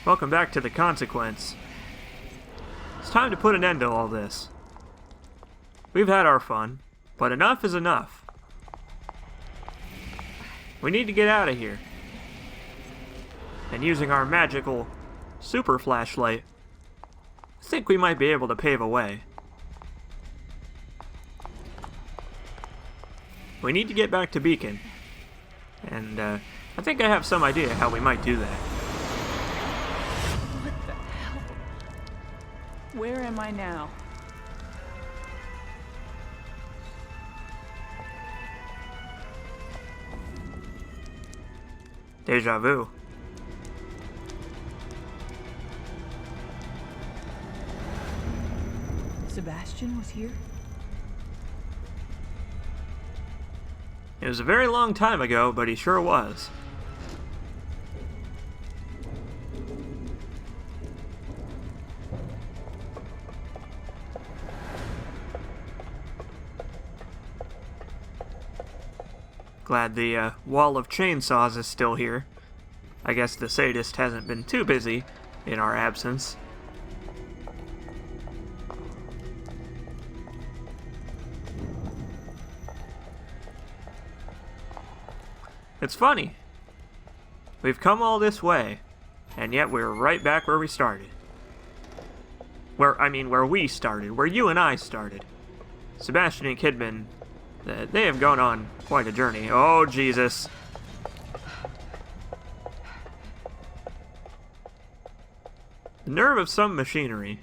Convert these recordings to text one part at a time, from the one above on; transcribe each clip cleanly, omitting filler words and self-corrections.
Welcome back to The Consequence. It's time to put an end to all this. We've had our fun, but enough is enough. We need to get out of here. And using our magical super flashlight, I think we might be able to pave a way. We need to get back to Beacon. And I think I have some idea how we might do that. What the hell? Where am I now? Deja vu. Sebastian was here? It was a very long time ago, but he sure was. Glad the wall of chainsaws is still here. I guess the sadist hasn't been too busy in our absence. It's funny. We've come all this way, and yet we're right back where we started. Where we started, where you and I started. Sebastian and Kidman, they have gone on quite a journey. Oh, Jesus. The nerve of some machinery.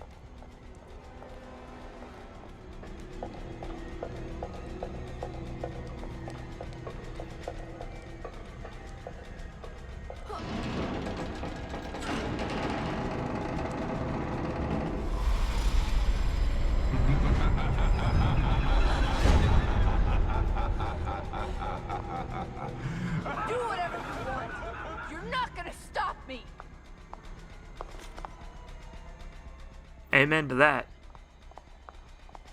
Amen to that.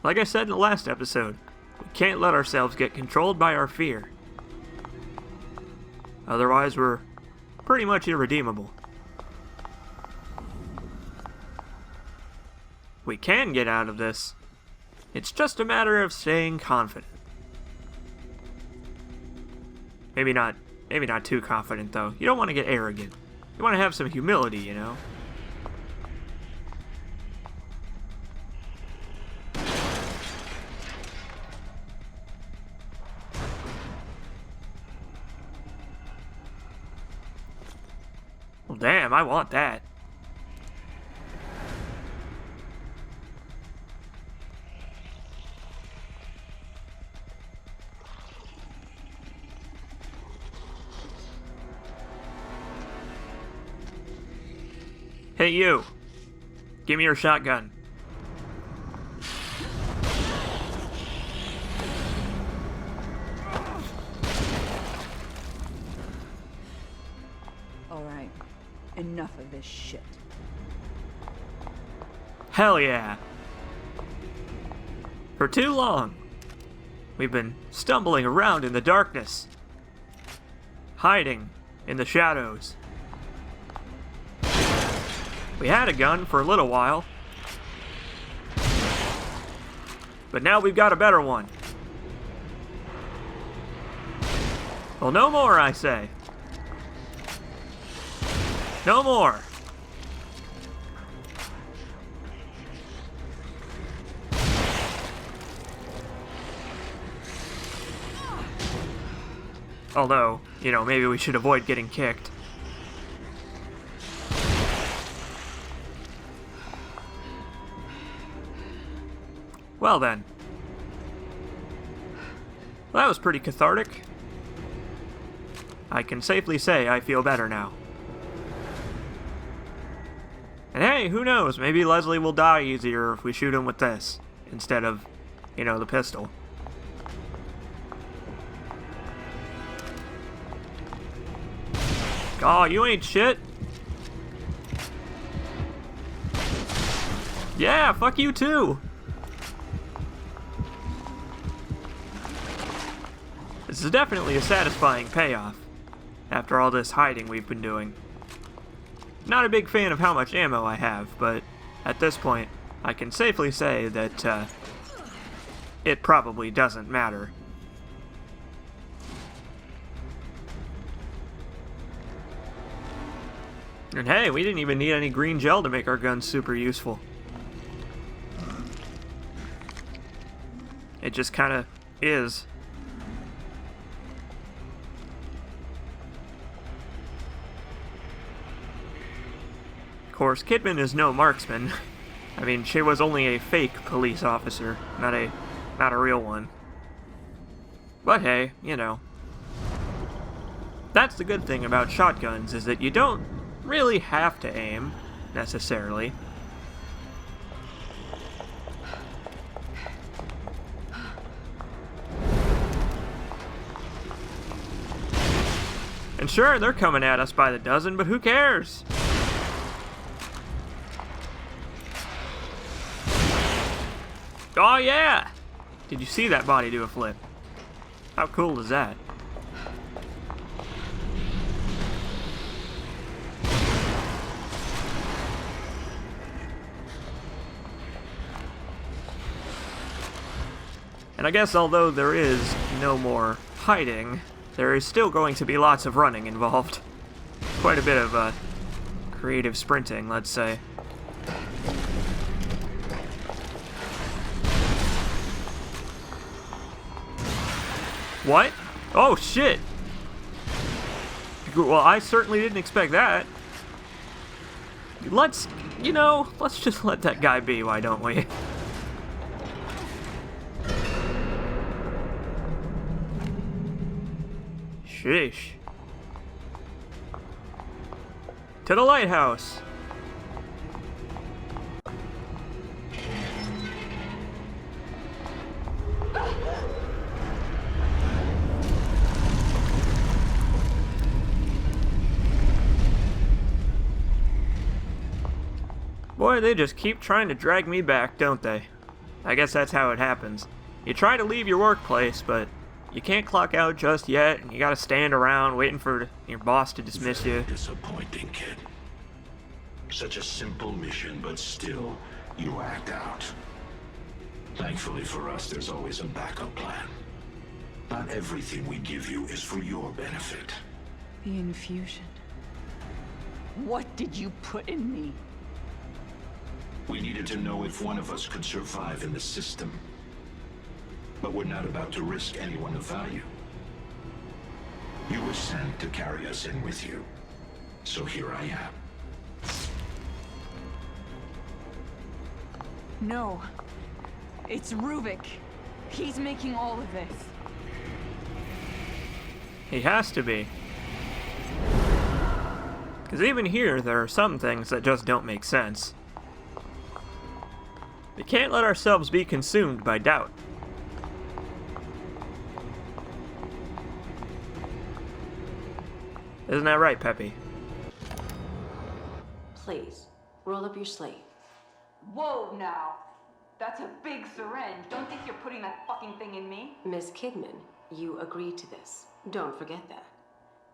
Like I said in the last episode, we can't let ourselves get controlled by our fear. Otherwise, we're pretty much irredeemable. We can get out of this. It's just a matter of staying confident. Maybe not too confident, though. You don't want to get arrogant. You want to have some humility, you know? Well, damn, I want that. Hey, you. Give me your shotgun. All right. Enough of this shit. Hell yeah. For too long, we've been stumbling around in the darkness, hiding in the shadows. We had a gun for a little while, but now we've got a better one. Well, no more, I say. No more. Although, you know, maybe we should avoid getting kicked. Well then. Well, that was pretty cathartic. I can safely say I feel better now. And hey, who knows, maybe Leslie will die easier if we shoot him with this, instead of, you know, the pistol. Aw, you ain't shit. Yeah, fuck you too. This is definitely a satisfying payoff, after all this hiding we've been doing. Not a big fan of how much ammo I have, but at this point, I can safely say that it probably doesn't matter. And hey, we didn't even need any green gel to make our guns super useful. It just kind of is. Of course, Kidman is no marksman. I mean, she was only a fake police officer, not a real one. But hey, you know. That's the good thing about shotguns, is that you don't really have to aim, necessarily. And sure, they're coming at us by the dozen, but who cares? Oh yeah! Did you see that body do a flip? How cool is that? And I guess although there is no more hiding, there is still going to be lots of running involved. Quite a bit of creative sprinting, let's say. What? Oh shit! Well, I certainly didn't expect that. Let's just let that guy be, why don't we? Sheesh. To the lighthouse. Boy, they just keep trying to drag me back, don't they? I guess that's how it happens. You try to leave your workplace, but you can't clock out just yet, and you gotta stand around waiting for your boss to dismiss you. Disappointing, kid. Such a simple mission, but still, you act out. Thankfully for us, there's always a backup plan. Not everything we give you is for your benefit. The infusion. What did you put in me? We needed to know if one of us could survive in the system. But we're not about to risk anyone of value. You were sent to carry us in with you. So here I am. No. It's Ruvik. He's making all of this. He has to be. Because even here, there are some things that just don't make sense. We can't let ourselves be consumed by doubt. Isn't that right, Peppy? Please, roll up your sleeve. Whoa, now. That's a big syringe. Don't think you're putting that fucking thing in me. Miss Kidman, you agreed to this. Don't forget that.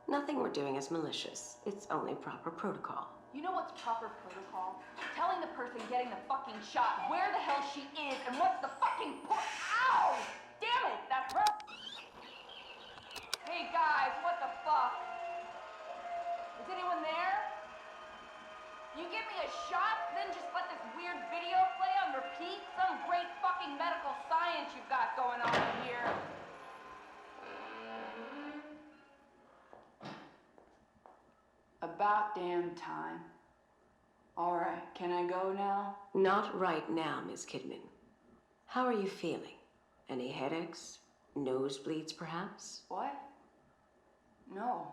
Nothing we're doing is malicious. It's only proper protocol. You know what's proper protocol? Telling the person getting the fucking shot where the hell she is and what's the fucking point. Ow! Damn it, that hurt. Hey guys, what the fuck? Is anyone there? You give me a shot, then just let this weird video play on repeat? Some great fucking medical science you've got going on in here. About damn time. Alright, can I go now? Not right now, Miss Kidman. How are you feeling? Any headaches? Nosebleeds, perhaps? What? No.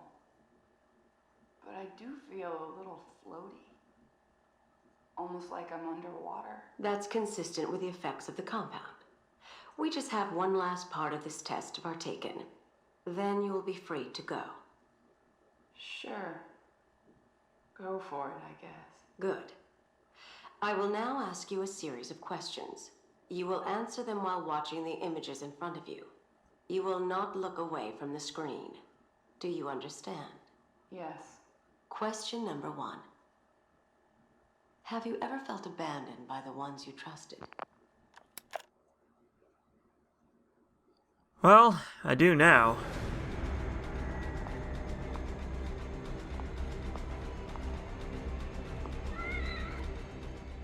But I do feel a little floaty. Almost like I'm underwater. That's consistent with the effects of the compound. We just have one last part of this test to partake in. Then you will be free to go. Sure. Go for it, I guess. Good. I will now ask you a series of questions. You will answer them while watching the images in front of you. You will not look away from the screen. Do you understand? Yes. Question number 1. Have you ever felt abandoned by the ones you trusted? Well, I do now.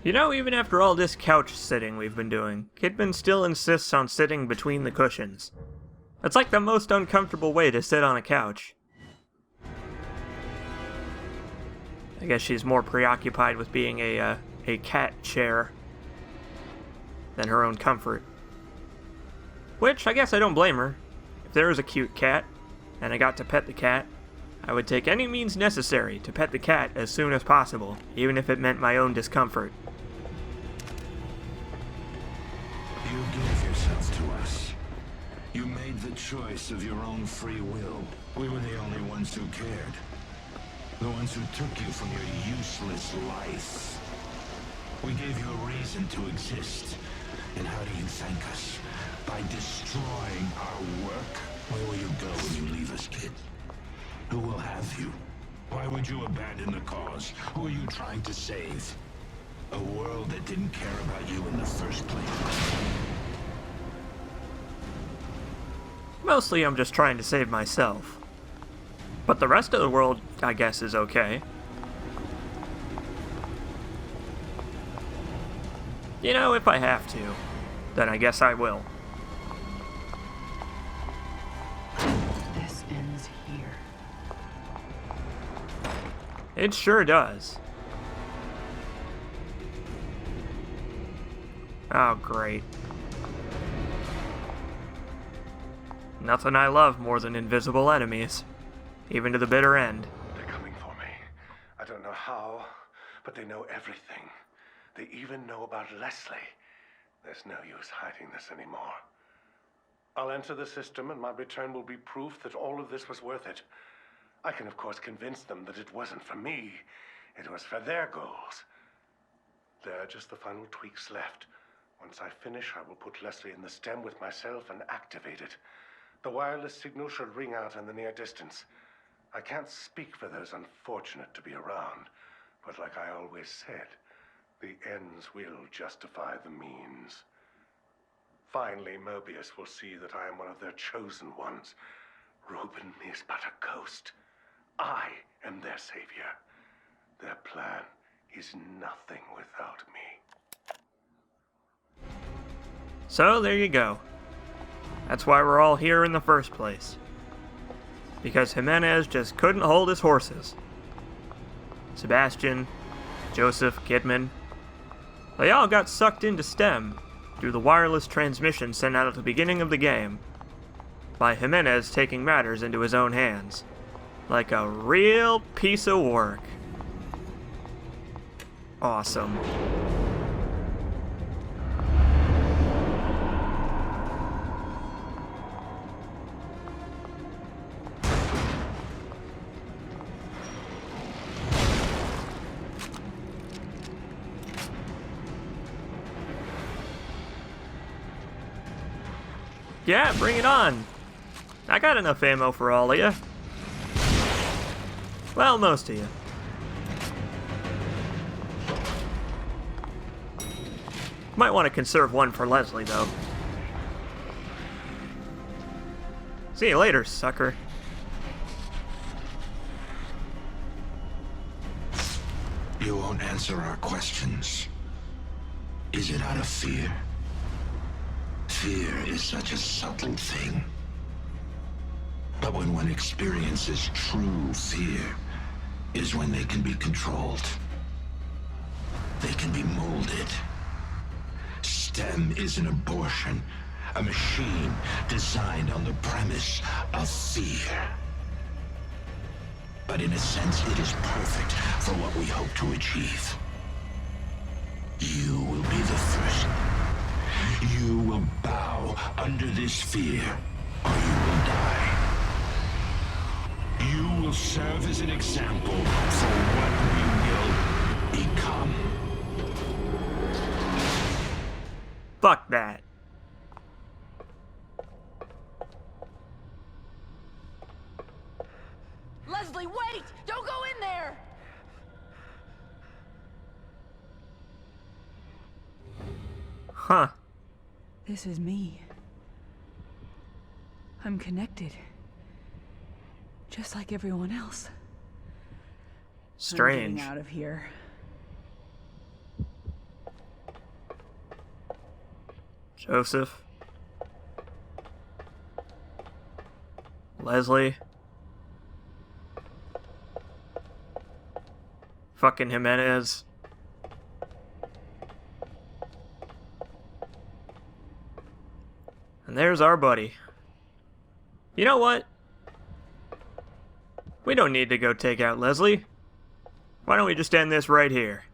You know, even after all this couch sitting we've been doing, Kidman still insists on sitting between the cushions. It's like the most uncomfortable way to sit on a couch. I guess she's more preoccupied with being a cat chair than her own comfort. Which, I guess I don't blame her. If there was a cute cat, and I got to pet the cat, I would take any means necessary to pet the cat as soon as possible, even if it meant my own discomfort. You gave yourself to us. You made the choice of your own free will. We were the only ones who cared. The ones who took you from your useless life. We gave you a reason to exist. And how do you thank us? By destroying our work? Where will you go when you leave us, kid? Who will have you? Why would you abandon the cause? Who are you trying to save? A world that didn't care about you in the first place. Mostly I'm just trying to save myself. But the rest of the world, I guess, is okay. You know, if I have to, then I guess I will. This ends here. It sure does. Oh, great. Nothing I love more than invisible enemies. Even to the bitter end. They're coming for me. I don't know how, but they know everything. They even know about Leslie. There's no use hiding this anymore. I'll enter the system, and my return will be proof that all of this was worth it. I can, of course, convince them that it wasn't for me. It was for their goals. There are just the final tweaks left. Once I finish, I will put Leslie in the stem with myself and activate it. The wireless signal should ring out in the near distance. I can't speak for those unfortunate to be around, but like I always said, the ends will justify the means. Finally, Mobius will see that I am one of their chosen ones. Reuben is but a ghost. I am their savior. Their plan is nothing without me. So, there you go. That's why we're all here in the first place. Because Jimenez just couldn't hold his horses. Sebastian, Joseph, Kidman, they all got sucked into STEM through the wireless transmission sent out at the beginning of the game by Jimenez taking matters into his own hands. Like a real piece of work. Awesome. Yeah, bring it on. I got enough ammo for all of you. Well, most of you. Might want to conserve one for Leslie, though. See you later, sucker. You won't answer our questions. Is it out of fear? Fear is such a subtle thing. But when one experiences true fear, is when they can be controlled. They can be molded. STEM is an abortion, a machine designed on the premise of fear. But in a sense, it is perfect for what we hope to achieve. You will be the first. You will bow under this fear, or you will die. You will serve as an example for what we will become. Fuck that. Leslie, wait! Don't go in there! Huh. This is me. I'm connected. Just like everyone else. Strange. I'm getting out of here. Joseph. Leslie. Fucking Jimenez. And there's our buddy. You know what? We don't need to go take out Leslie. Why don't we just end this right here?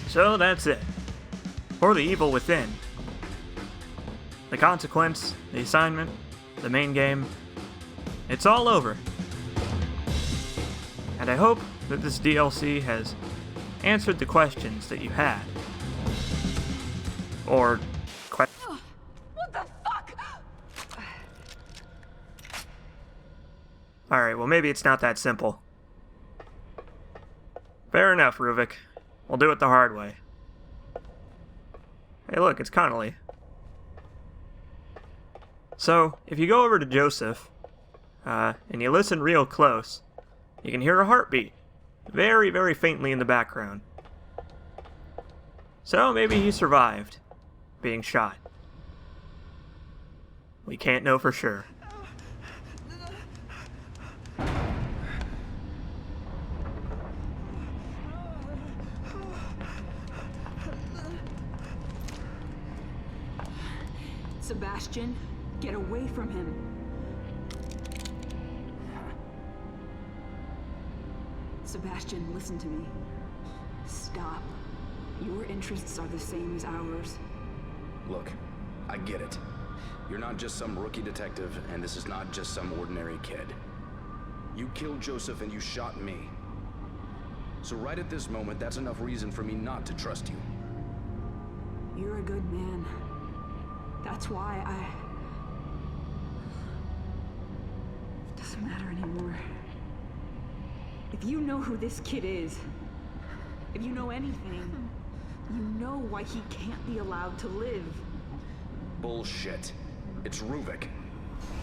So that's it. For the evil within. The consequence, the assignment, the main game. It's all over. And I hope that this DLC has answered the questions that you had. Or What the fuck? Alright, well maybe it's not that simple. Fair enough, Ruvik. We'll do it the hard way. Hey look, it's Connolly. So, if you go over to Joseph, and you listen real close, you can hear a heartbeat. Very, very faintly in the background. So maybe he survived being shot. We can't know for sure. Sebastian, get away from him. Sebastian, listen to me. Stop. Your interests are the same as ours. Look, I get it. You're not just some rookie detective, and this is not just some ordinary kid. You killed Joseph and you shot me. So right at this moment, that's enough reason for me not to trust you. You're a good man. That's why It doesn't matter anymore. If you know who this kid is, if you know anything, you know why he can't be allowed to live. Bullshit. It's Ruvik.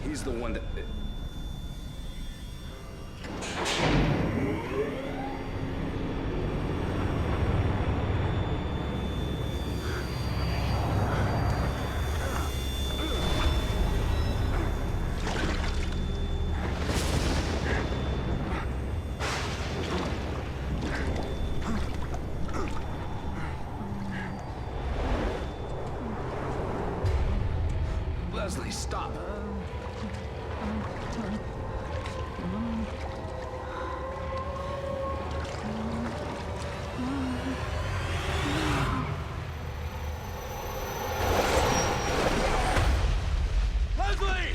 He's the one that... Leslie, stop! Leslie!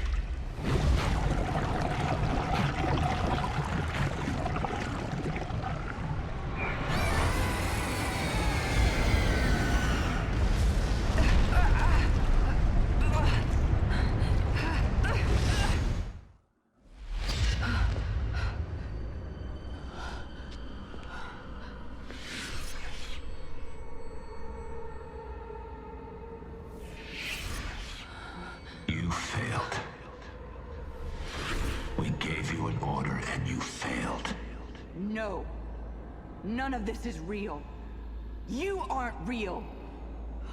You failed. We gave you an order and you failed. No. None of this is real. You aren't real.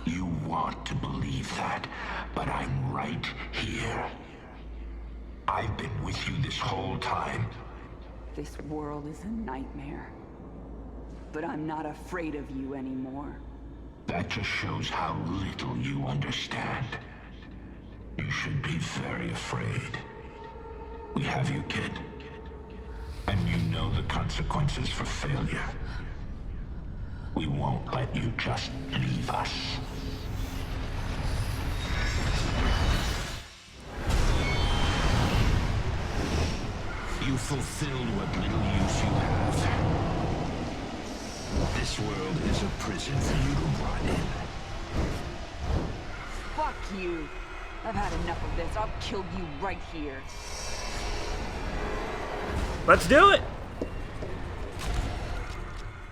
You want to believe that, but I'm right here. I've been with you this whole time. This world is a nightmare. But I'm not afraid of you anymore. That just shows how little you understand. You should be very afraid. We have you, kid. And you know the consequences for failure. We won't let you just leave us. You fulfilled what little use you have. This world is a prison for you to rot in. Fuck you. I've had enough of this. I'll kill you right here. Let's do it!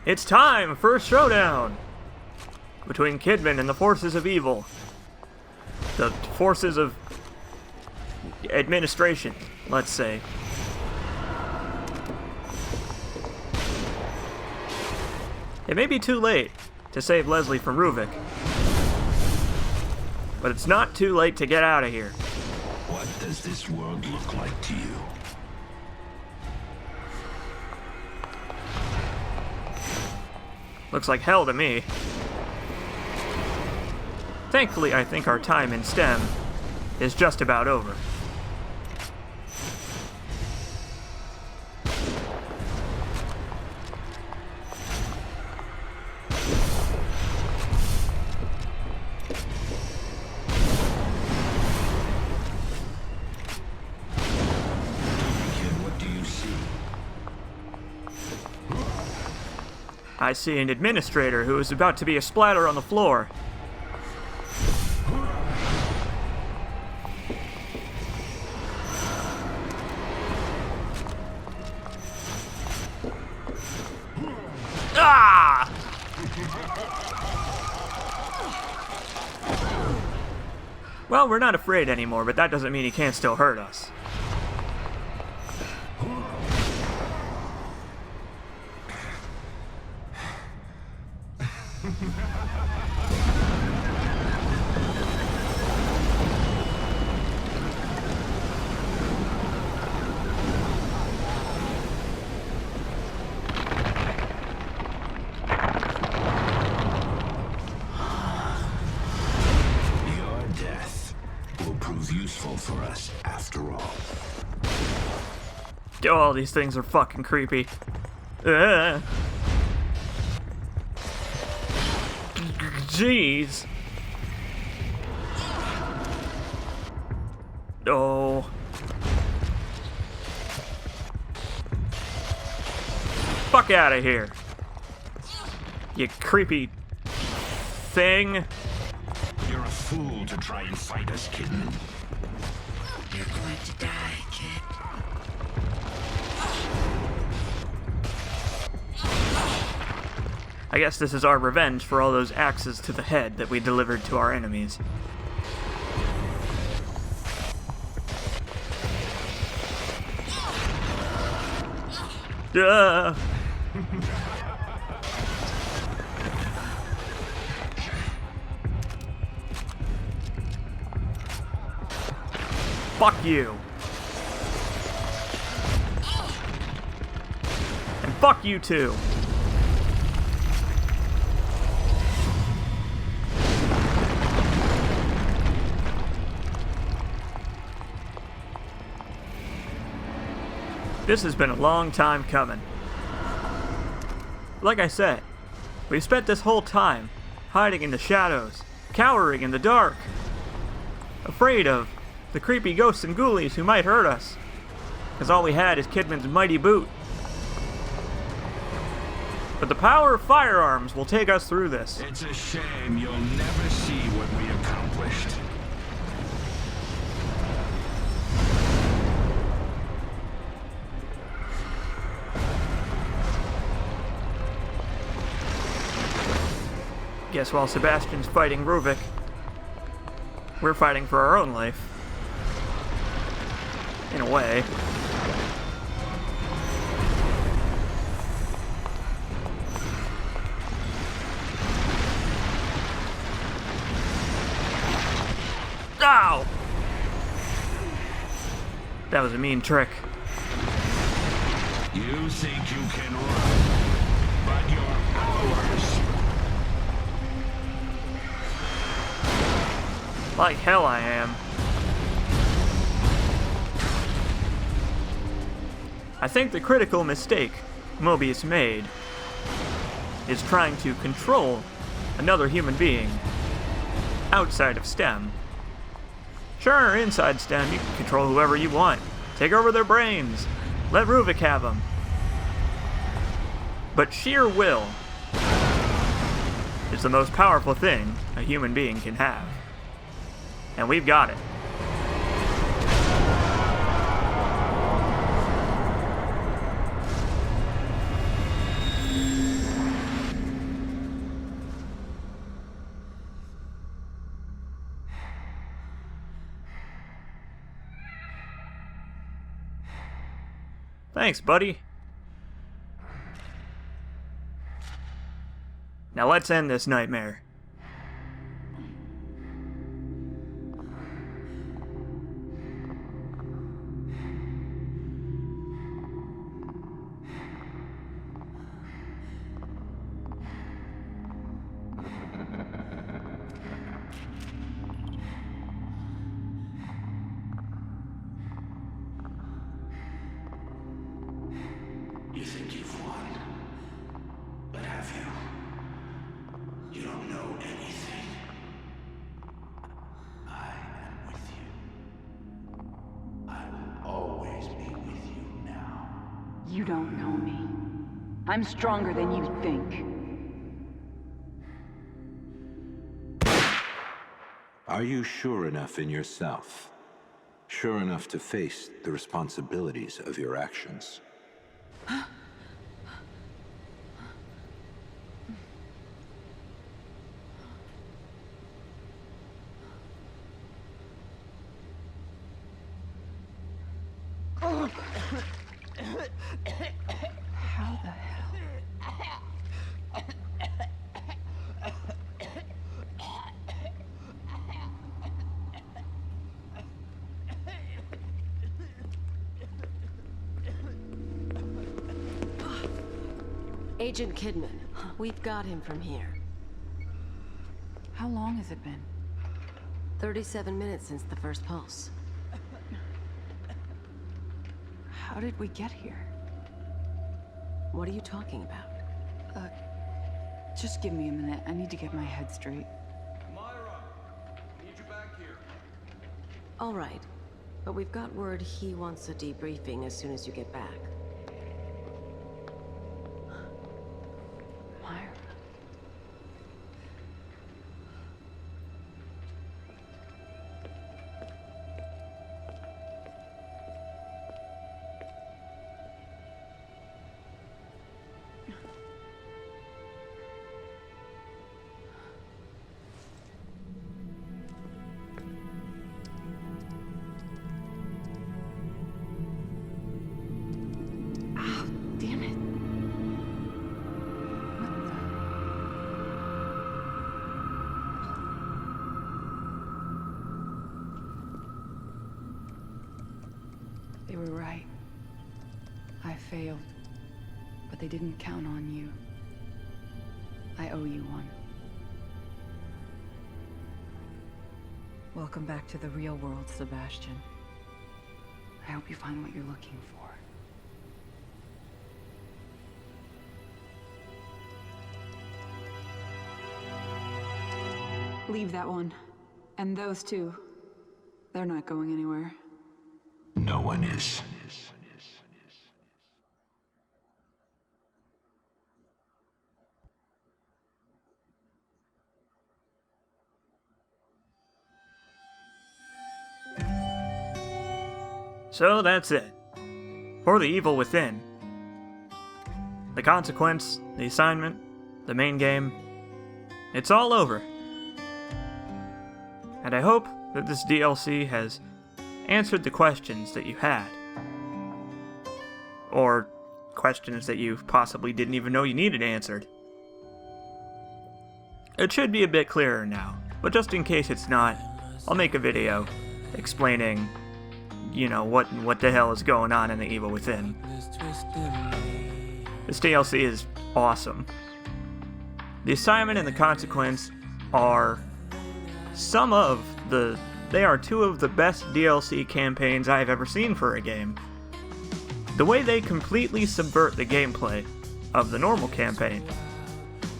It's time for a showdown! between Kidman and the forces of evil. The forces of administration, let's say. It may be too late to save Leslie from Ruvik, but it's not too late to get out of here. What does this world look like to you? Looks like hell to me. Thankfully, I think our time in STEM is just about over. I see an administrator who is about to be a splatter on the floor. Ah! Well, we're not afraid anymore, but that doesn't mean he can't still hurt us. Your death will prove useful for us after all. Oh, all these things are fucking creepy. Jeez. Oh. Fuck out of here. You creepy thing. You're a fool to try and fight us, Kidman. You're going to die, kid. I guess this is our revenge for all those axes to the head that we delivered to our enemies. Duh. Fuck you. And fuck you too. This has been a long time coming. Like I said, we've spent this whole time hiding in the shadows, cowering in the dark, afraid of the creepy ghosts and ghoulies who might hurt us, because all we had is Kidman's mighty boot. But the power of firearms will take us through this. It's a shame you'll never see what we accomplished. Guess while Sebastian's fighting Ruvik, we're fighting for our own life. In a way. Ow! That was a mean trick. You think you can run, but you're ours. Like hell I am. I think the critical mistake Mobius made is trying to control another human being outside of STEM. Sure, inside STEM you can control whoever you want. Take over their brains. Let Ruvik have them. But sheer will is the most powerful thing a human being can have. And we've got it. Thanks, buddy. Now let's end this nightmare. You think you've won, but have you? You don't know anything. I am with you. I will always be with you now. You don't know me. I'm stronger than you think. Are you sure enough in yourself? Sure enough to face the responsibilities of your actions? How the hell? Agent Kidman, we've got him from here. How long has it been? 37 minutes since the first pulse. How did we get here? What are you talking about? Just give me a minute. I need to get my head straight. Myra, need you back here. All right, but we've got word he wants a debriefing as soon as you get back. Myra. Damn it. They were right. I failed. But they didn't count on you. I owe you one. Welcome back to the real world, Sebastian. I hope you find what you're looking for. Leave that one. And those two. They're not going anywhere. No one is. So that's it. For the Evil Within. The consequence, the assignment, the main game. It's all over. And I hope that this DLC has answered the questions that you had. Or questions that you possibly didn't even know you needed answered. It should be a bit clearer now, but just in case it's not, I'll make a video explaining, you know, what the hell is going on in the Evil Within. This DLC is awesome. The assignment and the consequence are they are two of the best DLC campaigns I've ever seen for a game. The way they completely subvert the gameplay of the normal campaign,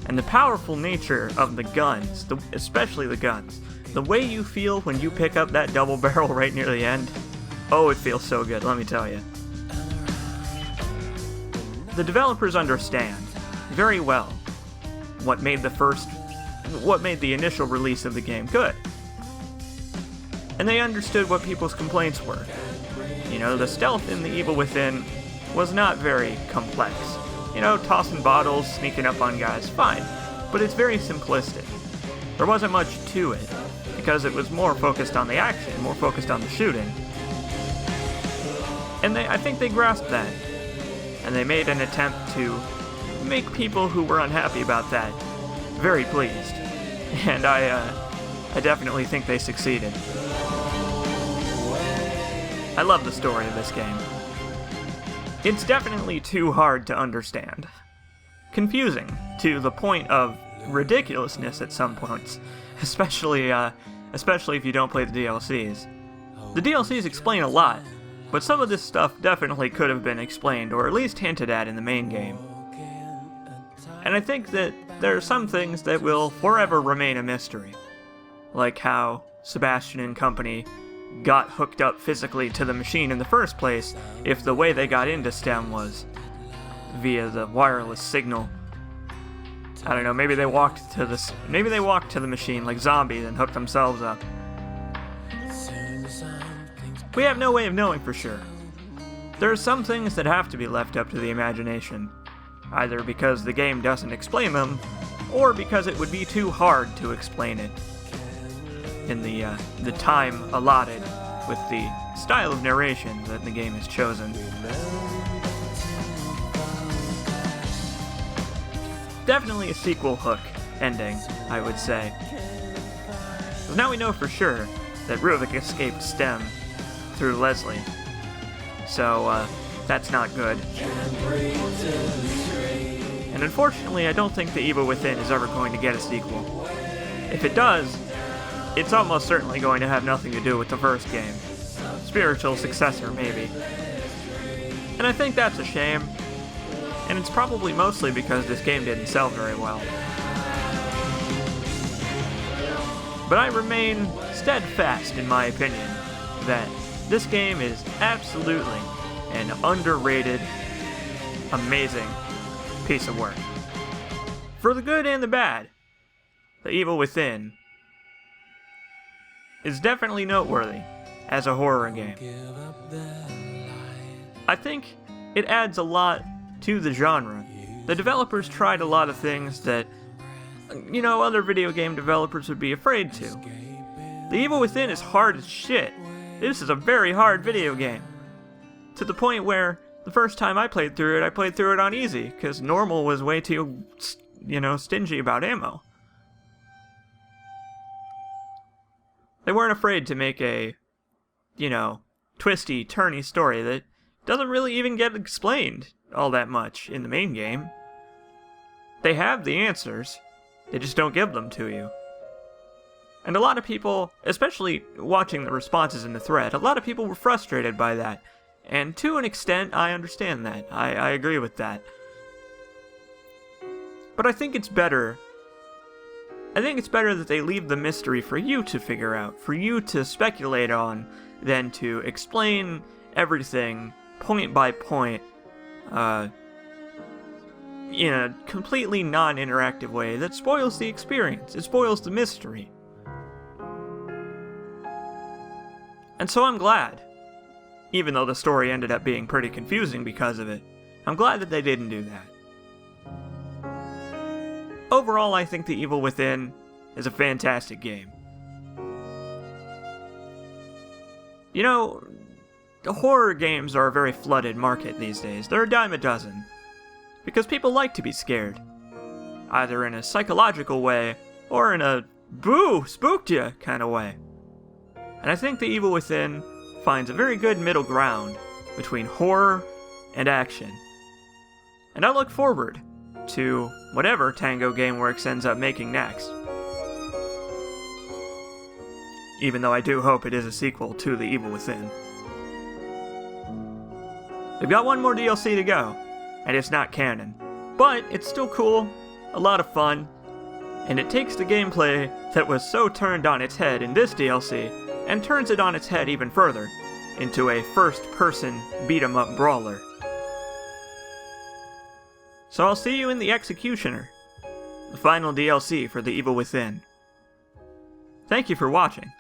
and the powerful nature of the guns, especially the guns. The way you feel when you pick up that double barrel right near the end, oh, it feels so good, let me tell you. The developers understand very well what made the initial release of the game good. And they understood what people's complaints were. You know, the stealth in the Evil Within was not very complex. You know, tossing bottles, sneaking up on guys, fine. But it's very simplistic. There wasn't much to it, because it was more focused on the action, more focused on the shooting. And I think they grasped that. and they made an attempt to make people who were unhappy about that very pleased. And I definitely think they succeeded. I love the story of this game. It's definitely too hard to understand. Confusing to the point of ridiculousness at some points, especially if you don't play the DLCs. The DLCs explain a lot, but some of this stuff definitely could have been explained, or at least hinted at in the main game. And I think that there are some things that will forever remain a mystery, like how Sebastian and company got hooked up physically to the machine in the first place, if the way they got into STEM was via the wireless signal. I don't know, maybe they walked to the machine like zombies and hooked themselves up. We have no way of knowing for sure. There are some things that have to be left up to the imagination, either because the game doesn't explain them, or because it would be too hard to explain it in the time allotted with the style of narration that the game has chosen. Definitely a sequel hook ending, I would say. Because now we know for sure that Ruvik escaped STEM through Leslie. So, that's not good. And unfortunately, I don't think The Evil Within is ever going to get a sequel. If it does, it's almost certainly going to have nothing to do with the first game. Spiritual successor, maybe. And I think that's a shame. And it's probably mostly because this game didn't sell very well. But I remain steadfast in my opinion that this game is absolutely an underrated, amazing piece of work. For the good and the bad, The Evil Within is definitely noteworthy as a horror game. I think it adds a lot to the genre. The developers tried a lot of things that, other video game developers would be afraid to. The Evil Within is hard as shit. This is a very hard video game. To the point where, the first time I played through it on easy, because normal was way too, stingy about ammo. They weren't afraid to make a, twisty, turny story that doesn't really even get explained all that much in the main game. They have the answers, they just don't give them to you. And a lot of people, especially watching the responses in the thread, a lot of people were frustrated by that. And to an extent, I understand that. I agree with that. But I think it's better. I think it's better that they leave the mystery for you to figure out, for you to speculate on, than to explain everything point by point, in a completely non-interactive way that spoils the experience. It spoils the mystery. And so I'm glad, even though the story ended up being pretty confusing because of it, I'm glad that they didn't do that. Overall, I think The Evil Within is a fantastic game. The horror games are a very flooded market these days. They're a dime a dozen. Because people like to be scared. Either in a psychological way, or in a boo, spooked ya kind of way. And I think The Evil Within finds a very good middle ground between horror and action. And I look forward to whatever Tango Gameworks ends up making next. Even though I do hope it is a sequel to The Evil Within. We've got one more DLC to go, and it's not canon. But it's still cool, a lot of fun, and it takes the gameplay that was so turned on its head in this DLC, and turns it on its head even further, into a first-person beat-em-up brawler. So I'll see you in The Executioner, the final DLC for The Evil Within. Thank you for watching.